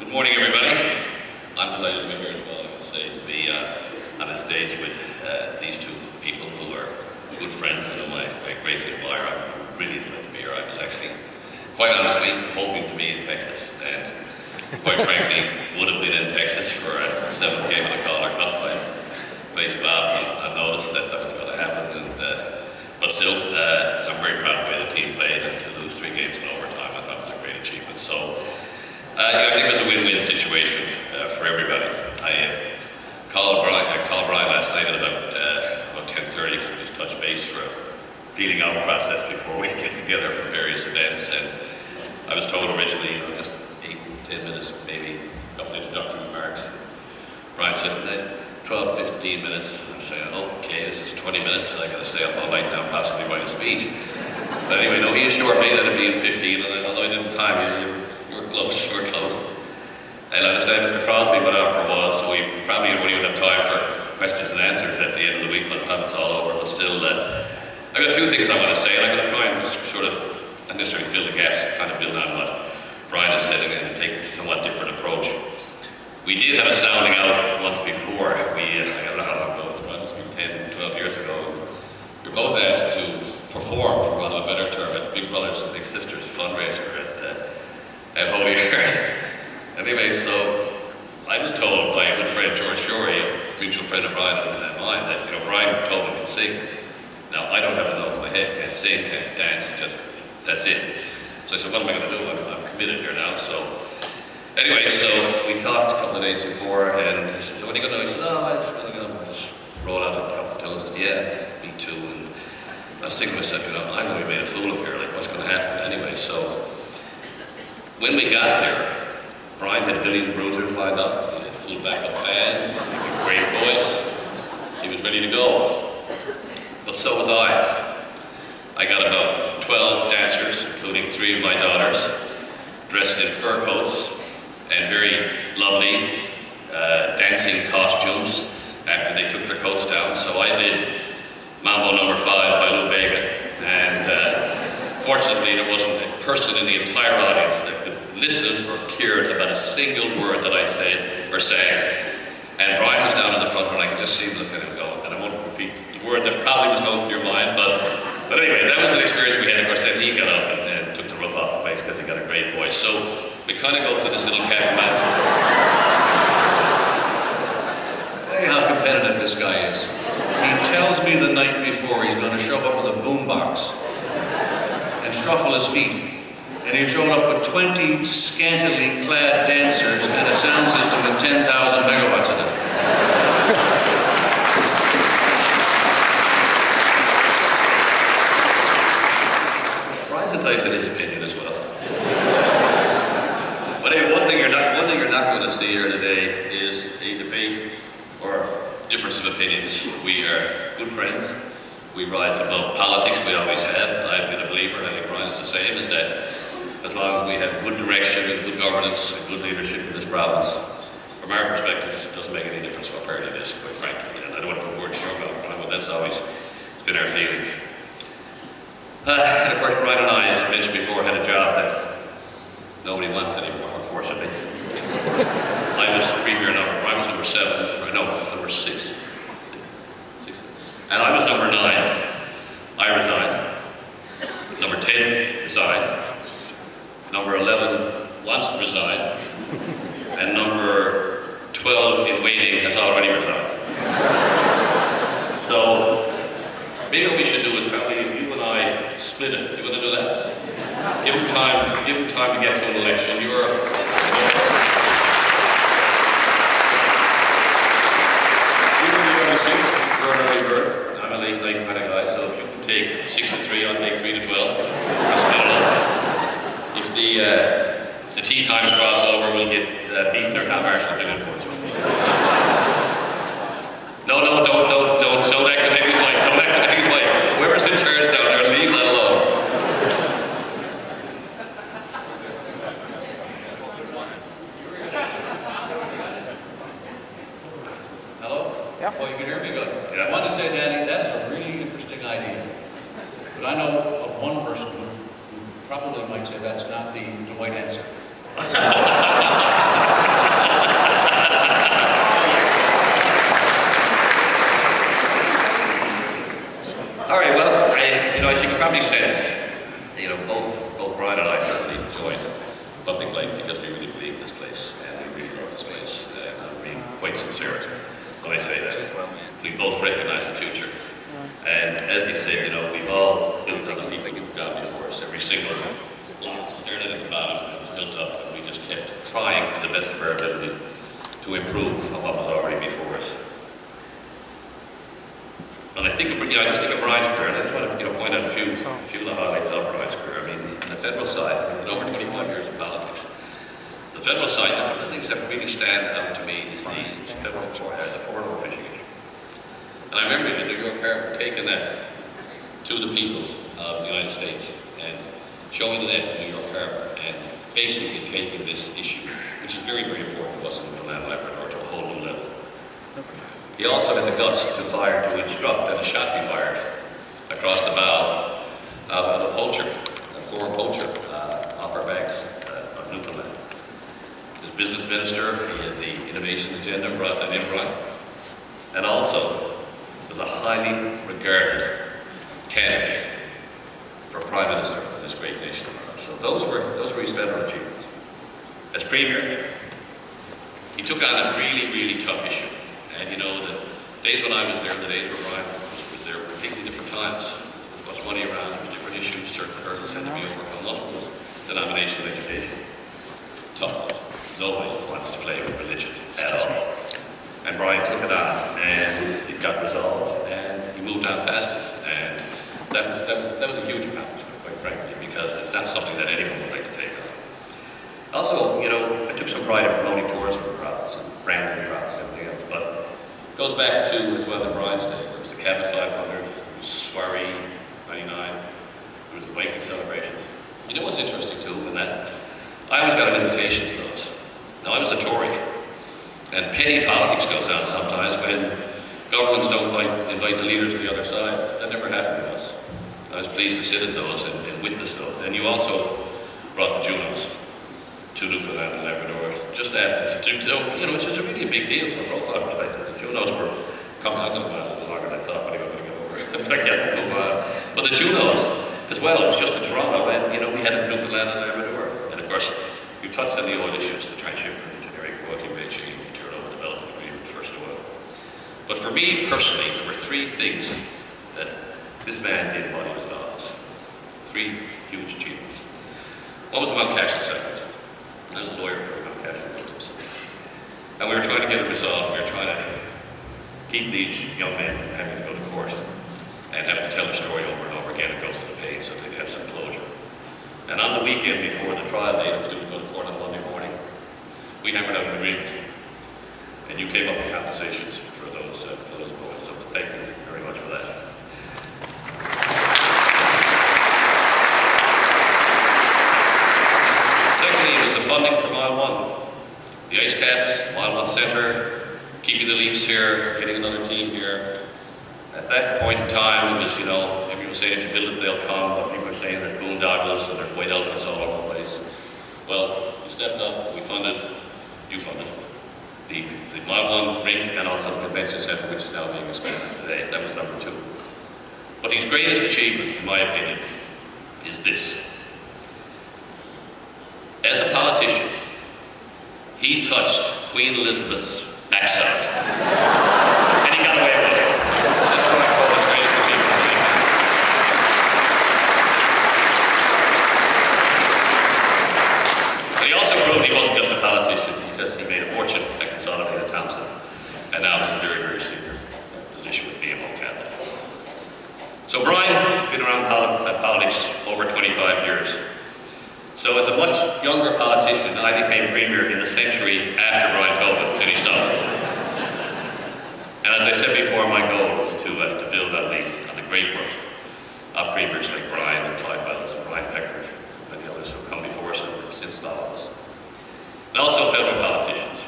Good morning, everybody. I'm delighted to be here as well, I can say, to be on a stage with these two people who are good friends and whom I greatly admire. I'm really delighted to be here. I was actually, quite honestly, hoping to be in Texas, and quite frankly, would have been in Texas for a 7th game of the Calder Cup. I faced Bob and I noticed that was going to happen, but still, I'm very proud of the way the team played, and to lose 3 games in overtime, I thought was a great achievement. So, I think it was a win-win situation for everybody. I called Brian last night at about 10:30 to just touch base for a feeling out process before we get together for various events. And I was told originally, just 8-10 minutes, maybe a couple of introductory remarks. Brian said, 12-15 minutes. I'm saying, okay, this is 20 minutes. I got to stay up all night now, possibly write a speech. But anyway, no, he assured me that it'd be in 15, and although I didn't time you were close, you were close. And I understand Mr. Crosby went out for a while, so we probably won't even have time for questions and answers at the end of the week by the time it's all over. But still, I've got a few things I want to say, and I'm going to try and just sort of, not necessarily fill the gaps, and kind of build on what Brian has said and take a somewhat different approach. We did have a sounding out once before. I don't know how long ago it was, probably 10, 12 years ago. We were both asked to perform, for want of a better term, at Big Brothers and Big Sisters fundraiser at Holy Earth. Anyway, so I was told by a good friend, George Shorey, a mutual friend of Brian and mine, that Brian told me to sing. Now, I don't have a note in my head, can't sing, can't dance, just that's it. So I said, what am I going to do? I'm committed here now. So anyway, so we talked a couple of days before, and he said, so what are you going to do? I said, I was going to just roll out a couple of tunes. He said, yeah, me too. And I was thinking to myself, I'm going to be made a fool of here, like what's going to happen anyway? So when we got there, Brian had Billy the Bruisers lined up. He had full backup band, a great voice. He was ready to go. But so was I. I got about 12 dancers, including 3 of my daughters, dressed in fur coats and very lovely dancing costumes after they took their coats down. So I did Mambo No. 5 by Lou Bega. And fortunately, there wasn't a person in the entire audience that could listen or cared about a single word that I said or sang. And Brian was down in the front row, and I could just see him looking at him going, and I won't repeat the word that probably was going through your mind, but anyway, that was an experience we had. Of course, then he got up and took the roof off the place because he got a great voice. So we kind of go through this little cat and mouse. Hey, how competitive this guy is. He tells me the night before he's going to show up with a boombox and shuffle his feet. And he showed up with 20 scantily clad dancers and a sound system with 10,000 megawatts in it. Brian's entitled to his opinion as well. But anyway, one thing you're not going to see here today is a debate or difference of opinions. We are good friends. We rise above politics. We always have. I've been a believer, and I think Brian is the same, is that as long as we have good direction and good governance and good leadership in this province, from our perspective, it doesn't make any difference what party it is, quite frankly. And I don't want to put words in your mouth, Brian, but that's always been our feeling. And of course, Brian and I, as I mentioned before, had a job that nobody wants anymore, unfortunately. I was premier number, Brian was number 7, no, number 6. And I was number 9. I resigned. Number 10 resigned. Number 11 wants to resign, and number 12 in waiting has already resigned. So maybe what we should do is probably if you and I split it. You want to do that? Give him time to get to an election. You're a 6, you're an early bird. I'm a late kind of guy, so if you can take 6 to 3, I'll take 3 to 12. If the tea times cross over, we'll get beaten or Tom Marshall thing, unfortunately. No, don't activate his wife. Don't activate his wife. Whoever's in charge down there, leave that alone. Hello? Yeah. Oh, you can hear me good. Yeah. I wanted to say, Danny, that is a really interesting idea. But I know of one person who probably might say that's not the right answer. this place, and we really love this place. I'm being quite sincere when I say that. We both recognise the future. And as he said, you know, we've all built on the people who've gone before us. Every single one started at the bottom and was built up, and we just kept trying to the best of our ability to improve on what was already before us. And I think, I just think of Brian's career, and I just want to point out a few of the highlights of Brian's career. I mean, on the federal side, with over 25 years of politics, the federal side, the things that really stand out to me is the foreign overfishing issue. And I remember in the New York Harbor taking that to the people of the United States and showing that in New York Harbor and basically taking this issue, which is very, very important to us in Newfoundland and Labrador, to a whole new level. He also had the guts to instruct that a shot be fired across the bow of a poacher, a foreign poacher, off our banks of Newfoundland. As business minister, he had the innovation agenda, brought that in, Brian, and also was a highly regarded candidate for Prime Minister of this great nation of ours. So those were his federal achievements. As Premier, he took on a really, really tough issue. And you know, the days when I was there, the days where Brian was there, were completely different times. There was money around, there was different issues, certain hurdles had to be overcome. One of them was denominational education. Tough one. Nobody wants to play with religion at all. And Brian took it on, and it got resolved, and he moved on past it. And that was a huge accomplishment, quite frankly, because it's not something that anyone would like to take on. Also, you know, I took some pride in promoting tourism in the province, and branding the province and everything else, but it goes back to, as well, in Brian's day. There was the Cabot 500, there was Soiree 99, there was the biking celebrations. You know what's interesting too, in that I always got an invitation to those. Now, I was a Tory, and petty politics goes on sometimes when governments don't invite the leaders of the other side. That never happened to us. I was pleased to sit at those and witness those. And you also brought the Junos to Newfoundland and Labrador, just after, you know, which is a really big deal from a profile perspective. The Junos were coming out a little longer than I thought, but I'm going to get over it. But I can't move on. But the Junos, as well, it was just in Toronto, and, you know, we had it in Newfoundland and Labrador. And of course, you've touched on the oil issues, the transshipment, the generic working regime, Internal Development Agreement, First Oil. But for me personally, there were three things that this man did while he was in office. Three huge achievements. One was about cash and settlement. I was a lawyer for about cash and victims. And we were trying to get it resolved. We were trying to keep these young men from having to go to court and having to tell their story over and over again and go through the page so they could have some closure. And on the weekend before the trial date, I was due to go to court on Monday morning, we hammered out an agreement. And you came up with compensations for those boys. So thank you very much for that. Secondly, was the funding for Mile 1. The ice caps, Mile 1 Centre, keeping the Leafs here, getting another team here. At that point in time, it was, you know, everyone was saying if you build it, they'll come, but people were saying there's boondoggles and there's white elephants all over the place. Well, we stepped up, we funded, you funded, the Mile 1 rink and also the convention centre, which is now being expanded today. That was number 2. But his greatest achievement, in my opinion, is this. As a politician, he touched Queen Elizabeth's backside. And he got away with it. That's what I call his greatest achievement. But he also proved he wasn't just a politician because he made a fortune at Consolidated Thompson. And now he's a very, very senior position with BMO Canada. So Brian has been around politics over 25 years. So as a much younger politician, I became Premier in the century after Brian Tobin finished up. And as I said before, my goal is to build on the great work of Premiers like Brian and Clyde Wells and Brian Peckford and the others who have come before us and have since followed us. And also federal politicians,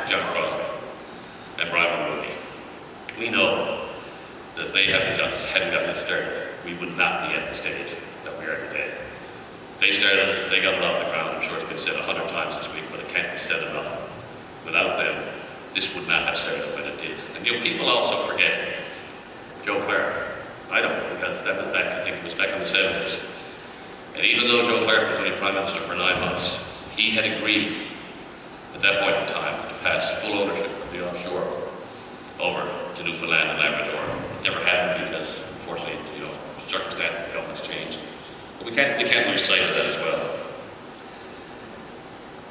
John Crosby and Brian Mulroney. We know that if they hadn't gotten it started, we would not be at the stage that we are today. They started, they got it off the ground. I'm sure it's been said 100 times this week, but it can't be said enough. Without them, this would not have started when it did. And you know, people also forget Joe Clark. I don't, because that was back, I think it was back in the 70s. And even though Joe Clark was only Prime Minister for 9 months, he had agreed at that point in time, to pass full ownership of the offshore over to Newfoundland and Labrador. It never happened because, unfortunately, circumstances, the government's changed. But we can't lose sight of that as well.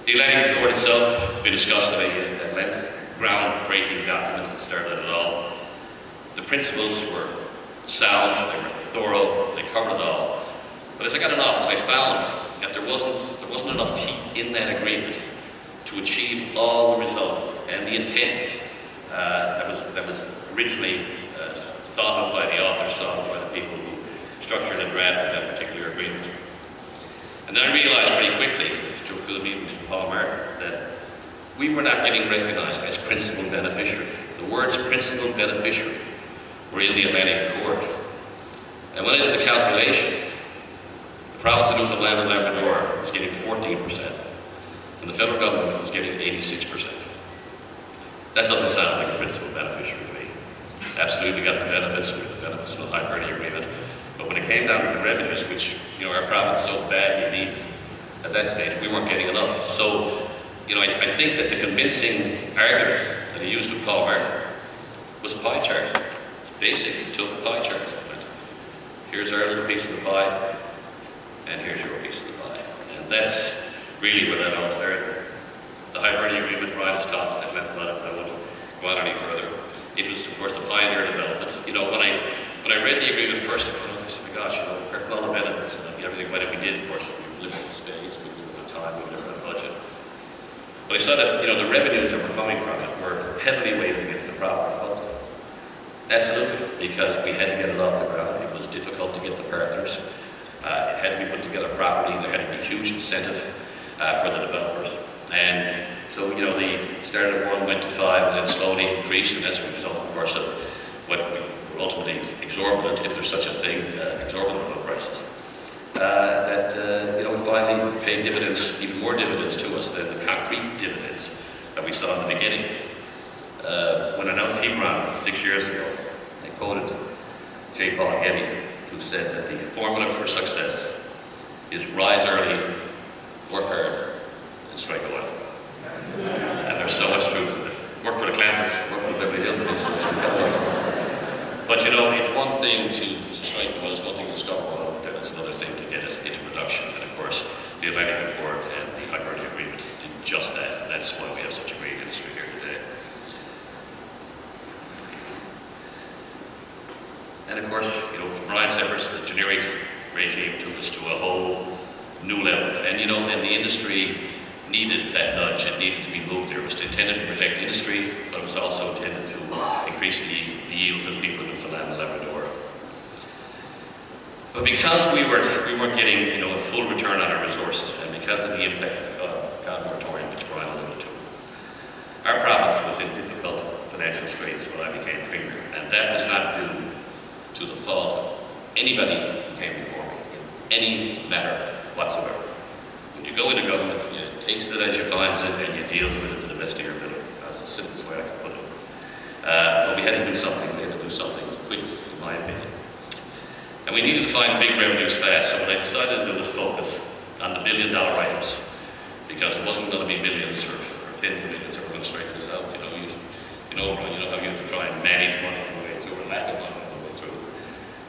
The Atlantic Accord itself has been discussed at length. Groundbreaking document that started it all. The principles were sound, they were thorough, they covered it all. But as I got in office, I found that there wasn't enough teeth in that agreement to achieve all the results and the intent that was originally thought of by the authors, thought of by the people who structured and drafted that particular agreement. And then I realized pretty quickly, through the meetings with Paul Martin, that we were not getting recognized as principal beneficiary. The words principal beneficiary were in the Atlantic Accord. And when I did the calculation, the province of Newfoundland and Labrador was getting 14%, and the federal government was getting 86%. That doesn't sound like a principal beneficiary to me. Absolutely got the benefits of the high-priority agreement, but when it came down to the revenues, which our province so badly needed at that stage, we weren't getting enough. So, I think that the convincing argument that he used with Paul Martin was a pie chart. Basically, took a pie chart. Here's our little piece of the pie, and here's your piece of the pie. And that's really where that all started. The high-priority agreement, Brian has talked at length about it, I won't go on any further. It was, of course, the pioneer development. When I read the agreement first, I said, my gosh, perfect all the benefits and everything we did. Of course, we lived in space, we lived in time, we lived in a budget. But I saw that, the revenues that were coming from it were heavily weighted against the province. But absolutely, because we had to get it off the ground. It was difficult to get the partners. It had to be put together properly. There had to be a huge incentive for the developers. And so, they started at 1, went to 5, and then slowly increased, and as a result, of course, of what were ultimately exorbitant, if there's such a thing, exorbitant oil prices. We finally paid dividends, even more dividends to us than the concrete dividends that we saw in the beginning. When I announced Hebron 6 years ago, I quoted J. Paul Getty, who said that the formula for success is rise early, work hard, and strike oil. And there's so much truth in it. Work for the Clampers, work for the Beverly Hillbillies. But it's one thing to strike oil, it's one thing to discover oil, but then it's another thing to get it into production. And of course, the Atlantic Accord and the high-priority agreement did just that. And that's why we have such a great industry here today. And of course, Brian's efforts, the generic regime took us to a whole new level. And and the industry needed that nudge. It needed to be moved there. It was intended to protect industry, but it was also intended to increase the yield for the people of Newfoundland and Labrador. But because we weren't getting a full return on our resources, and because of the impact of the God moratorium, which Brian alluded to, our province was in difficult financial straits when I became Premier, and that was not due to the fault of anybody who came before me in any matter whatsoever. When you go into government, you takes it as you finds it and you deals with it to the best of your ability. That's the simplest way I can put it. But we had to do something. We had to do something quick, in my opinion. And we needed to find big revenues fast. So what I decided to do was focus on the billion-dollar items, because it wasn't going to be millions or tens of millions that were going to straighten this out. You know how you have to try and manage money on the way through, or lack of money on the way through.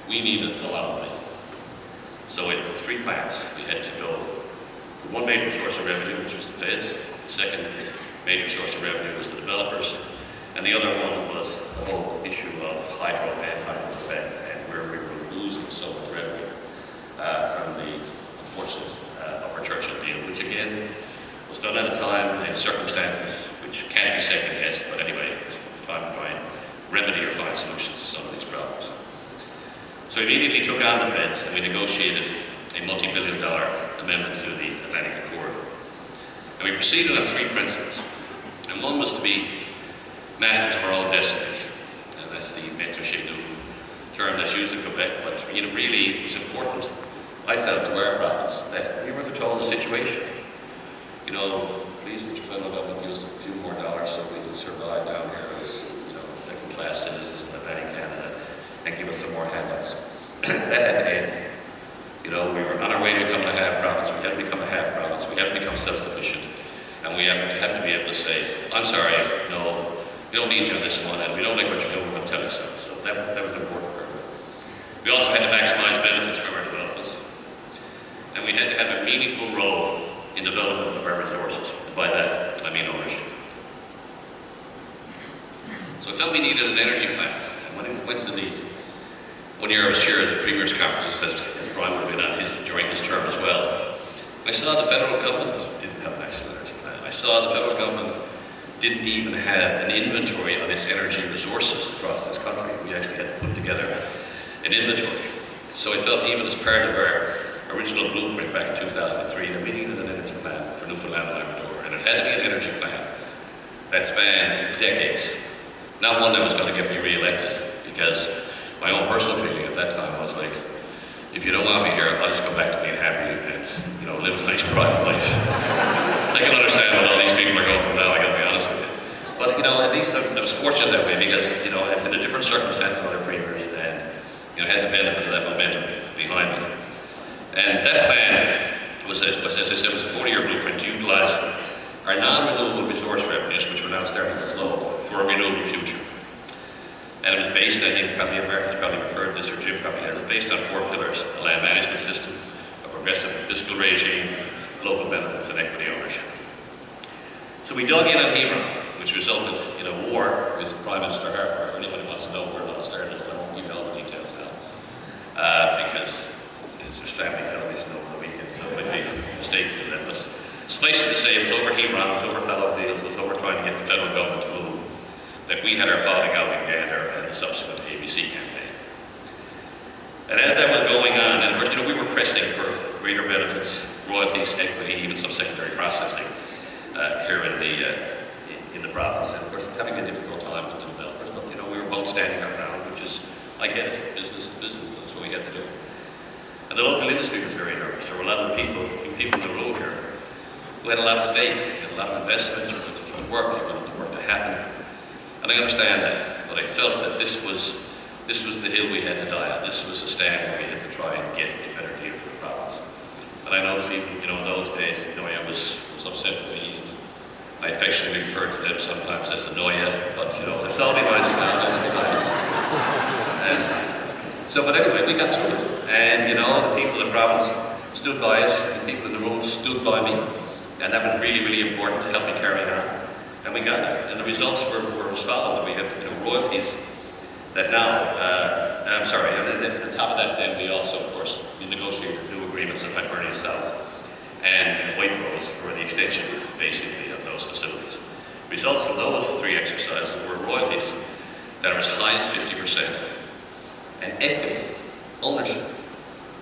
We needed a lot of money. So in 3 plants, we had to go to one major source of revenue, which was the feds. The second major source of revenue was the developers. And the other one was the whole issue of hydro and hydro-effect, and where we were losing so much revenue from the unfortunate Upper Churchill deal, which again was done at a time in circumstances which can't be second-guessed, but anyway, it was time to try and remedy or find solutions to some of these problems. So we immediately took on the feds, and we negotiated a multi-billion-dollar amendment to the Atlantic Accord. And we proceeded on 3 principles. And one was to be masters of our own destiny. And that's the maître chez nous term that's used in Quebec, but really it was important, I felt, to our province that we were in control of the situation. Please, Mr. Federal Government, give us a few more dollars so we can survive down here as, second-class citizens of Atlantic Canada, and give us some more handouts. That had to end. We were on our way to becoming a half province. We had to become a half province. We had to become self-sufficient. And we have to be able to say, I'm sorry, no, we don't need you on this one, and we don't like what you're doing, we're going to tell you so. So that was an important part. We also had to maximize benefits from our developments. And we had to have a meaningful role in development of our resources. And by that, I mean ownership. So I felt we needed an energy plan. And when I went to one year I was chair of the Premier's Conference, as Brian would have been on during his term as well. I saw the federal government didn't have a national energy plan. I saw the federal government didn't even have an inventory of its energy resources across this country. We actually had to put together an inventory. So I felt even as part of our original blueprint back in 2003 that we needed an energy plan for Newfoundland and Labrador. And it had to be an energy plan that spanned decades. Not one that was going to get me re-elected, because my own personal feeling at that time was like, if you don't want me here, I'll just go back to being happy and, you know, live a nice private life. I can understand what all these people are going through now, I gotta be honest with you. But, you know, at least I was fortunate that way, because, you know, in a different circumstance than other premiers, and, you know, had the benefit of that momentum behind me. And that plan was, as I said, was a 40-year blueprint to utilize our non-renewable resource revenues, which were now starting to flow, for a renewable future. And it was based, I think probably Americans probably referred to this, or Jim probably has, it was based on 4 pillars: a land management system, a progressive fiscal regime, local benefits, and equity ownership. So we dug in on Hebron, which resulted in a war with Prime Minister Harper. If anybody wants to know where it all started, I won't give you all the details now, because there's family television over the weekend, so it might be a mistake to do that. But suffice it to say, it was over Hebron, it was over Fallowfields, it was over trying to get the federal government to move, that we had our falling out in Gander and the subsequent ABC campaign. And as that was going on, and of course, you know, we were pressing for greater benefits, royalties, equity, even some secondary processing here in the province. And of course, it's having a difficult time with the developers, but you know, we were both standing our ground, which is, I get it, business is business, that's what we had to do. And the local industry was very nervous. There were a lot of people in the room here who had a lot of stake, had a lot of investment, who wanted for the work, they wanted the work to happen. And I understand that, but I felt that this was the hill we had to die on. This was a stand where we had to try and get a better deal for the province. And I noticed even, you know, in those days, NOIA was upset with me. I affectionately referred to them sometimes as a NOIA, but you know, it's all behind us now, let's be honest. But anyway, we got through it. And you know, the people of the province stood by us, the people in the room stood by me, and that was really, really important to help me carry on. And we got it. And the results were as follows. We had, you know, royalties that now, and on top of that, then we also, of course, we negotiated new agreements at Hibernia South and White Rose for the extension, basically, of those facilities. Results of those 3 exercises were royalties that are as high as 50%, and equity, ownership,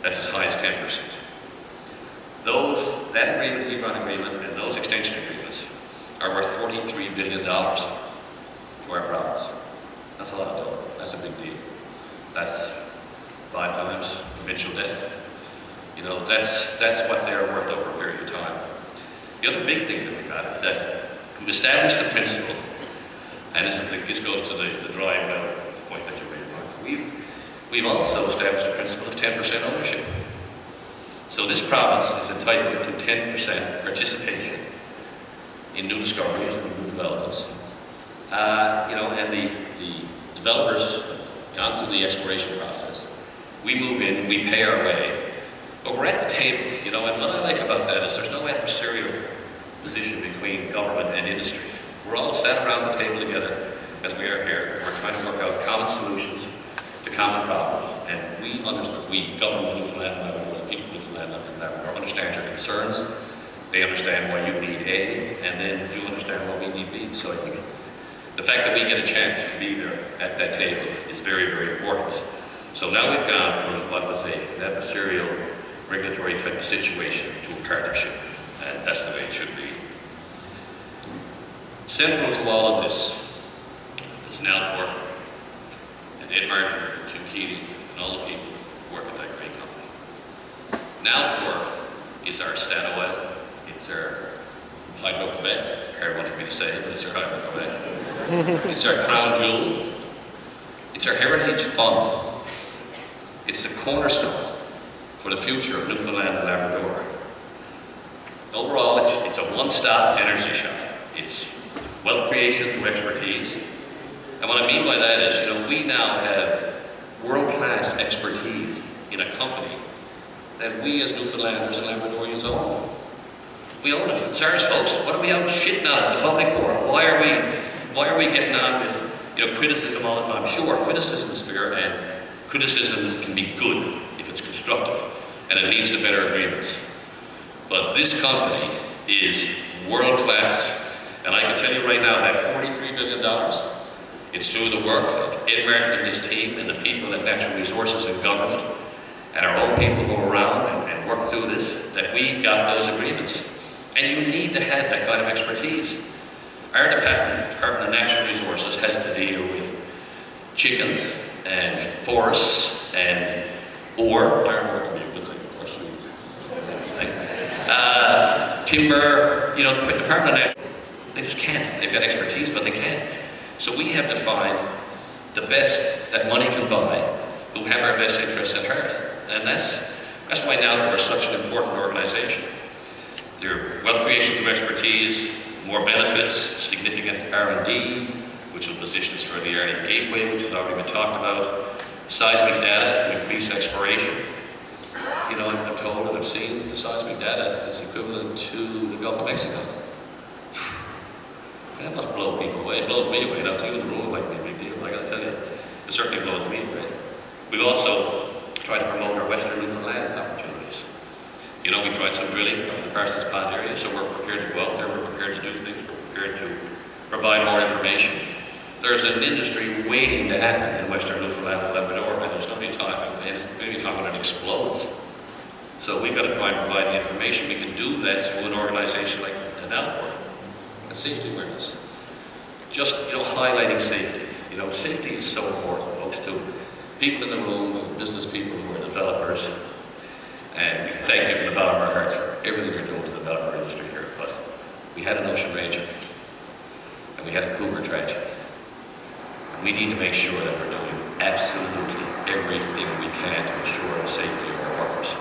that's as high as 10%. That agreement, Hebron agreement, and those extension agreements are worth $43 billion to our province. That's a lot of dough. That's a big deal. That's 5 times provincial debt. You know, that's what they're worth over a period of time. The other big thing that we got is that we've established the principle, and this goes to the drawing well point that you made, Mark. We've also established the principle of 10% ownership. So this province is entitled to 10% participation in new discoveries and new developments. You know, and the developers have gone through the exploration process. We move in, we pay our way, but we're at the table, you know, and what I like about that is there's no adversarial position between government and industry. We're all sat around the table together, as we are here, and we're trying to work out common solutions to common problems, and we understand, we, government of Newfoundland and Labrador, the people of Newfoundland and Labrador, understand your concerns. They understand why you need A, and then you understand why we need B. So I think the fact that we get a chance to be there at that table is very, very important. So now we've gone from what was an adversarial regulatory type of situation to a partnership, and that's the way it should be. Central to all of this is Nalcor and Ed Martin, Jim Keating, and all the people who work at that great company. Nalcor is our Stan Oil. It's our Hydro-Quebec, hard one for me to say, but it's our Hydro-Quebec. It's our crown jewel. It's our heritage fund. It's the cornerstone for the future of Newfoundland and Labrador. Overall, it's a one-stop energy shop. It's wealth creation through expertise. And what I mean by that is, we now have world-class expertise in a company that we as Newfoundlanders and Labradorians own. We own it. It's ours, folks. What are we out shitting on the public for? Why are we getting on with criticism all the time? Sure, criticism is fair, and criticism can be good if it's constructive, and it leads to better agreements. But this company is world-class, and I can tell you right now that $43 billion, it's through the work of Ed Martin and his team and the people at Natural Resources and Government and our own people who are around and work through this, that we got those agreements. And you need to have that kind of expertise. Our Department of Natural Resources has to deal with chickens and forests and iron ore can be a good thing, of course. Timber, the Department of Natural, they just can't. They've got expertise, but they can't. So we have to find the best that money can buy, who have our best interests at heart. And that's why now we're such an important organization. Their wealth creation through expertise, more benefits, significant R&D, which will position us for the Arctic Gateway, which has already been talked about, seismic data to increase exploration. I'm told and I've seen that the seismic data is equivalent to the Gulf of Mexico. That must blow people away. It blows me away. Now, to you in the room, it might be a big deal, I gotta tell you. It certainly blows me away. We've also tried to promote our Western Newfoundland opportunities. We tried some drilling up in the Parsons Pond area, so we're prepared to go out there, we're prepared to do things, we're prepared to provide more information. There's an industry waiting to happen in Western Newfoundland and Labrador, and there's going to be time, and it's going to be time when it explodes. So we've got to try and provide the information. We can do that through an organization like NOIA. And safety awareness. Just, highlighting safety. Safety is so important, folks, to people in the room, business people who are developers. And we thank you from the bottom of our hearts for everything you're doing to develop our industry here. But we had an ocean ranger, and we had a cougar tragedy. And we need to make sure that we're doing absolutely everything we can to ensure the safety of our workers.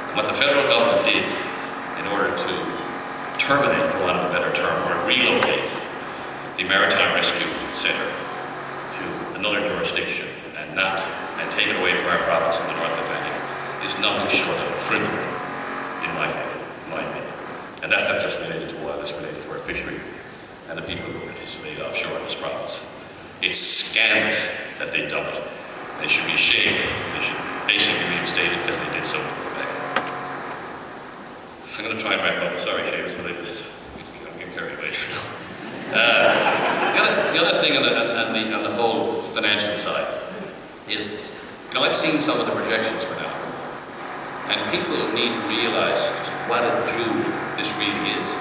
And what the federal government did in order to terminate, for want of a better term, or relocate the Maritime Rescue Center to another jurisdiction and take it away from our province in the North Atlantic is nothing short of criminal, in my opinion. And that's not just related to oil, it's related to our fishery and the people who participate offshore in this province. It's scandalous that they've done it. They should be shamed. They should basically be reinstated because they did so for Quebec. I'm going to try and wrap up. Sorry, Seamus, but I just get carried away. The other thing on the whole financial side is, I've seen some of the projections for now, and people need to realize just what a jewel this really is.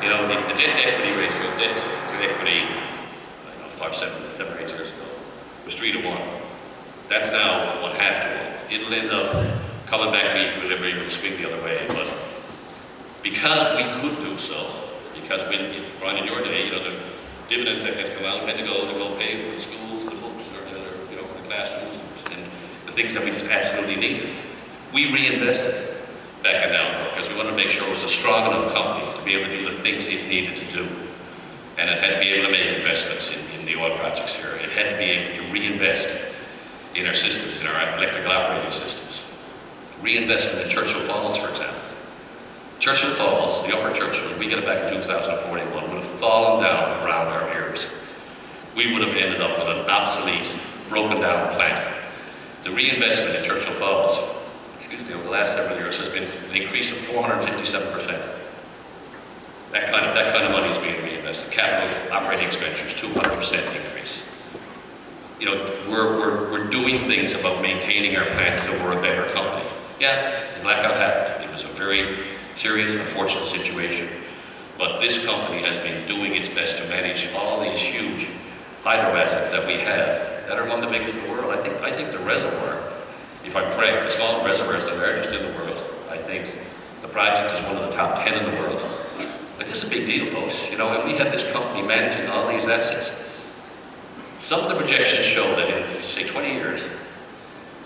The debt-to-equity ratio, debt to equity, 7 or 8 years ago, was 3 to 1. That's now 1/2 to 1. It'll end up coming back to equilibrium and swing the other way, but because we could do so, because Brian, in your day, the dividends that had to come out had to go pay for the schools, the books, or for the classrooms, and the things that we just absolutely needed. We reinvested back in Nalcor because we wanted to make sure it was a strong enough company to be able to do the things it needed to do. And it had to be able to make investments in the oil projects here. It had to be able to reinvest in our systems, in our electrical operating systems. Reinvestment in Churchill Falls, for example. Churchill Falls, the upper Churchill, if we get it back in 2041, would have fallen down around our ears. We would have ended up with an obsolete, broken down plant. The reinvestment in Churchill Falls, over the last several years has been an increase of 457%. That kind of money is being reinvested. Capital operating expenditures, 200% increase. We're doing things about maintaining our plants so we're a better company. Yeah, the blackout happened. It was a very serious, unfortunate situation. But this company has been doing its best to manage all these huge hydro assets that we have that are one of the biggest in the world. I think the reservoir, if I'm correct, the small reservoir is the largest in the world. I think the project is one of the top 10 in the world. This is a big deal, folks. And we have this company managing all these assets. Some of the projections show that in, say, 20 years,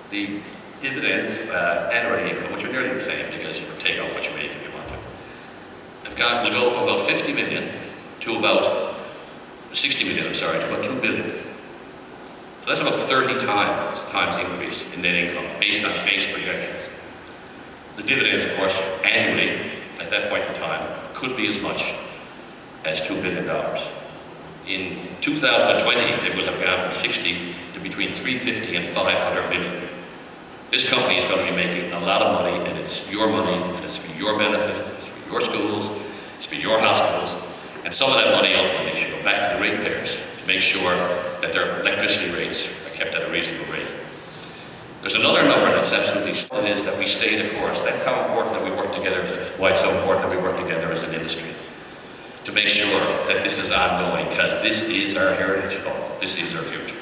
the dividends and or the income, which are nearly the same because you can take out what you make if you want to, will go from about 50 million to about 60 million, to about 2 billion. So that's about 30 times increase in net income based on base projections. The dividends, of course, annually at that point in time could be as much as $2 billion. In 2020, they will have gone from 60 to between 350 and 500 million. This company is going to be making a lot of money, and it's your money, and it's for your benefit, it's for your schools, it's for your hospitals, and some of that money ultimately should go back to the ratepayers to make sure that their electricity rates are kept at a reasonable rate. There's another number that's absolutely strong, is that we stay the course. That's how important that we work together, why it's so important that we work together as an industry, to make sure that this is ongoing, because this is our heritage fund, this is our future.